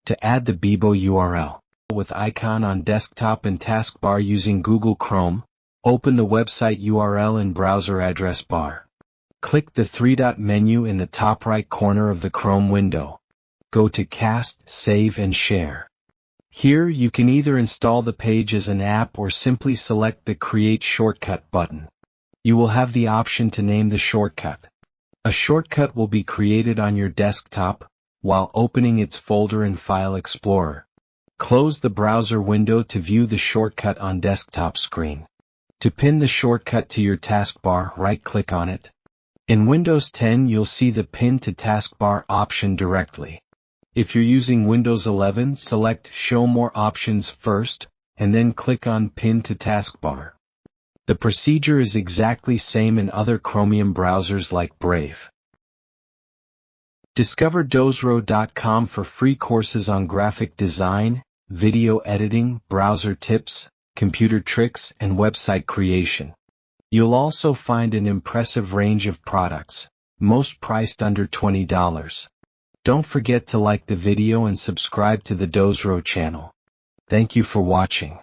To add the Bebo URL with icon on desktop and taskbar using Google Chrome, open the website URL in browser address bar. Click the three-dot menu in the top right corner of the Chrome window. Go to Cast, Save and Share. Here you can either install the page as an app or simply select the Create Shortcut button. You will have the option to name the shortcut. A shortcut will be created on your desktop while opening its folder in File Explorer. Close the browser window to view the shortcut on desktop screen. To pin the shortcut to your taskbar, right-click on it. In Windows 10 you'll see the Pin to Taskbar option directly. If you're using Windows 11, select Show More Options first, and then click on Pin to Taskbar. The procedure is exactly same in other Chromium browsers like Brave. Discover dozro.com for free courses on graphic design, video editing, browser tips, computer tricks, and website creation. You'll also find an impressive range of products, most priced under $20. Don't forget to like the video and subscribe to the Dozro channel. Thank you for watching.